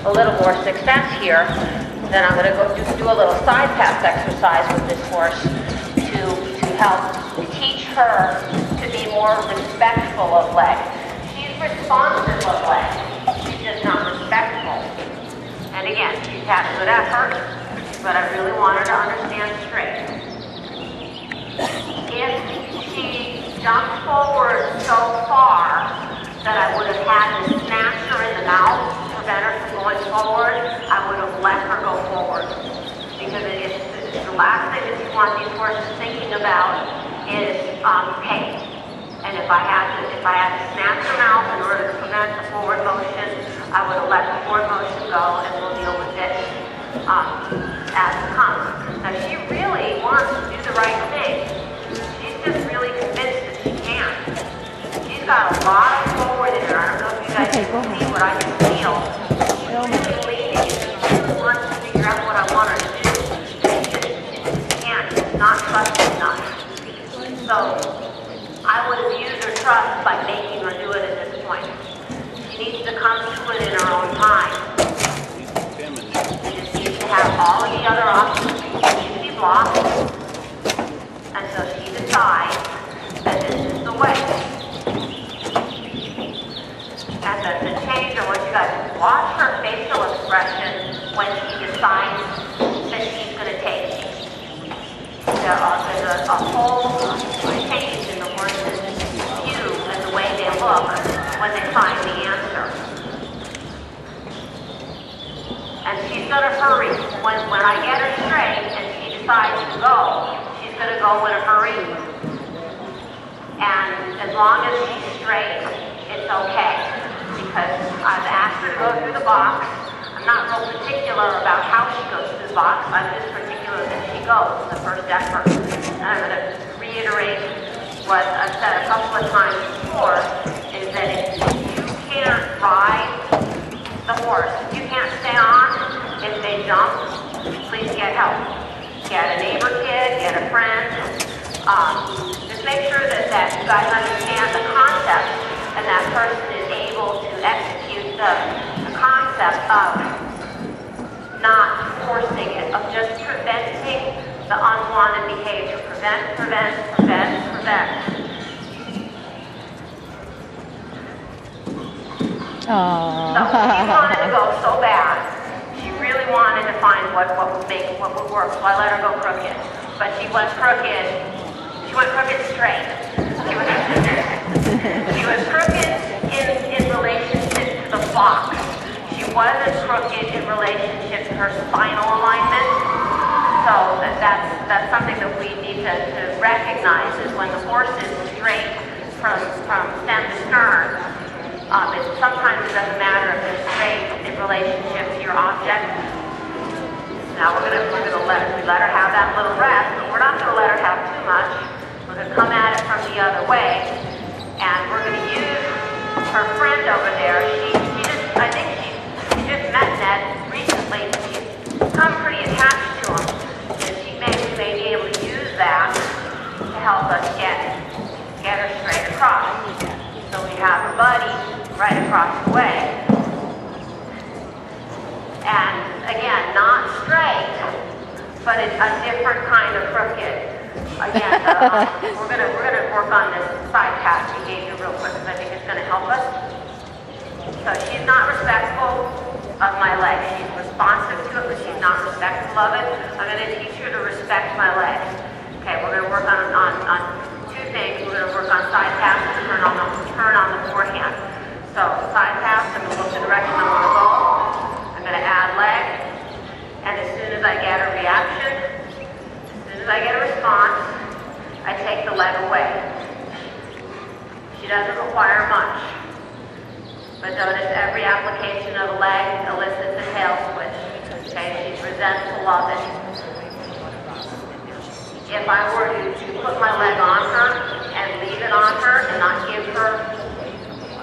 a little more success here, then I'm going to go do a little side pass exercise with this horse to help teach her to be more respectful of leg. She's responsive of leg. She's just not respectful. And again, she's had a good effort, but I really want her to understand straight. If she jumped forward so far that I would have had to snatch her in the mouth to prevent her from going forward, I would have let her go forward. Because it's the last thing that you want these horses thinking about is pain. And if I had to snatch her mouth in order to prevent the forward motion, I would have let the forward motion go, and we'll deal with it as it comes. Now she really wants to do the right thing. She's just really convinced that she can. She's got a lot of forward in her. I don't know if you guys can see what I can feel. She's really leaning. She really wants to figure out what I want her to do. She can't. She's not trusting enough. So I would abuse her trust by making her do it at this point. She needs to come to it in her own time. She just needs to have all of the other options be blocked until she decides that this is the way. And the change, I want you guys to watch her facial expression when she decides that she's going to take it. There's a whole change in the horse's view and the way they look when they find the answer. And she's going to hurry. When I get her straight and she decides to go, she's going to go in a hurry. And as long as she's straight, it's okay. Because I've asked her to go through the box. I'm not real particular about how she goes through the box. I'm just particular that she goes the first effort. And I'm going to reiterate what I've said a couple of times before, is that if you can't ride the horse, if you can't stay on, if they jump, please get help. Get a neighbor kid, get a friend. Just make sure that you guys understand the concept and that person is able to execute the concept of not forcing it, of just preventing the unwanted behavior. Prevent, prevent, prevent, prevent. Aww. So she wanted to go so bad. She really wanted to find what would work, so I let her go crooked. But she went crooked. She went crooked straight. She was crooked in relationship to the box. She wasn't crooked in relationship to her spinal alignment. So that's something that we need to recognize, is when the horse is straight from stem to stern. Sometimes it doesn't matter if they're straight in relationship to your object. Now we let her have that little rest, but we're not going to let her have too much. We're going to come at it from the other way, and we're going to use her friend over there. I think she just met Ned recently. She's become pretty attached to him, and she may be able to use that to help us get her straight across. So we have a buddy right across the way. And again, not straight, but it's a different kind of crooked. Again, we're gonna work on this side pass behavior real quick, because I think it's gonna help us. So she's not respectful of my leg. She's responsive to it, but she's not respectful of it. I'm gonna teach her to respect my leg. Okay, we're gonna work on two things. We're gonna work on side pass and turn on the forehand. So side pass, I'm going to look the direction I want to go. I'm going to add leg. And as soon as I get a reaction, as soon as I get a response, I take the leg away. She doesn't require much. But notice every application of a leg elicits a tail switch. Okay, she's resentful of it. If I were to put my leg on her and leave it on her and not give her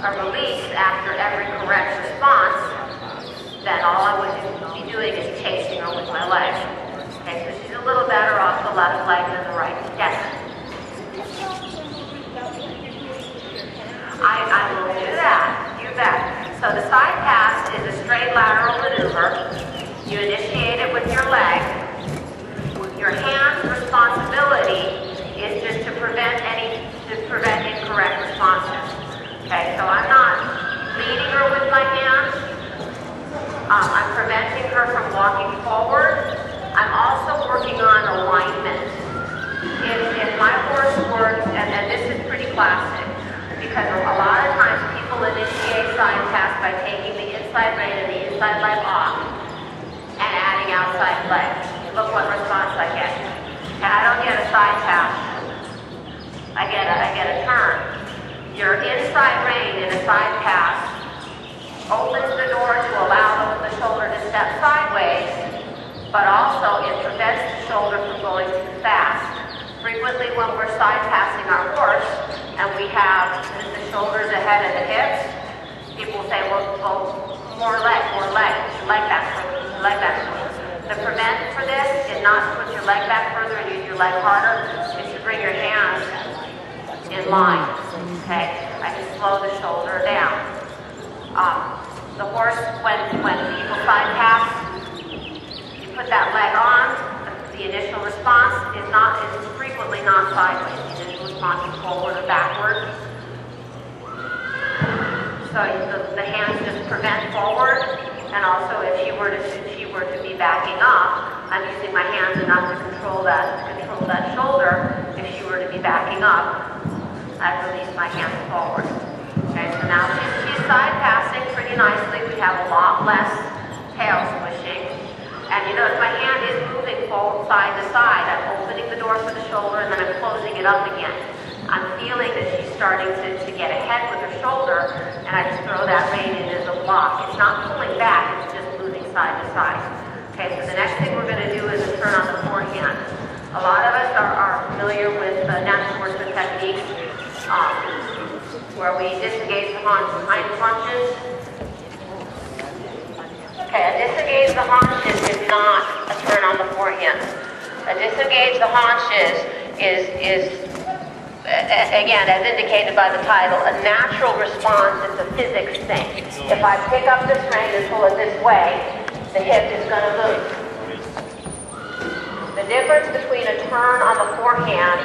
a release after every correct response, then all I would be doing is chasing her with my leg. Okay, so she's a little better off the left leg than the right. Yes? I will do that. You bet. So the side pass is a straight lateral maneuver. maneuver. You initiate it with your leg. Your hand's responsibility is just to prevent incorrect responses. Okay, so I'm not leading her with my hands. I'm preventing her from walking forward. I'm also working on alignment. If my horse works, and this is pretty classic, because a lot of times people initiate side pass by taking the inside rein and the inside leg off and adding outside leg. Look what response I get. And I don't get a side pass. I get a turn. Your inside rein in a side pass opens the door to allow the shoulder to step sideways, but also it prevents the shoulder from going too fast. Frequently when we're side passing our horse and we have the shoulders ahead of the hips, people say, well more leg back further. The prevent for this is not to put your leg back further and use your leg harder, it's to bring your hands in line, okay? I can slow the shoulder down. The horse, when people side pass, you put that leg on, the initial response is frequently not sideways. The initial response is forward or backward. So the hands just prevent forward, and also if she were to be backing up, I'm using my hands enough to control that shoulder. If she were to be backing up, I've released my hands forward. Okay, so now she's side passing pretty nicely. We have a lot less tail swishing. And you notice my hand is moving forward side to side. I'm opening the door for the shoulder and then I'm closing it up again. I'm feeling that she's starting to get ahead with her shoulder, and I just throw that rein in as a block. It's not pulling back, it's just moving side to side. Okay, so the next thing we're going to do is a turn on the forehand. A lot of us are familiar with natural horseman techniques, where we disengage the hind haunches. Okay, a disengage the haunches is not a turn on the forehand. A disengage the haunches is again, as indicated by the title, a natural response. It's a physics thing. If I pick up this rein and pull it this way, the hip is going to move. The difference between a turn on the forehand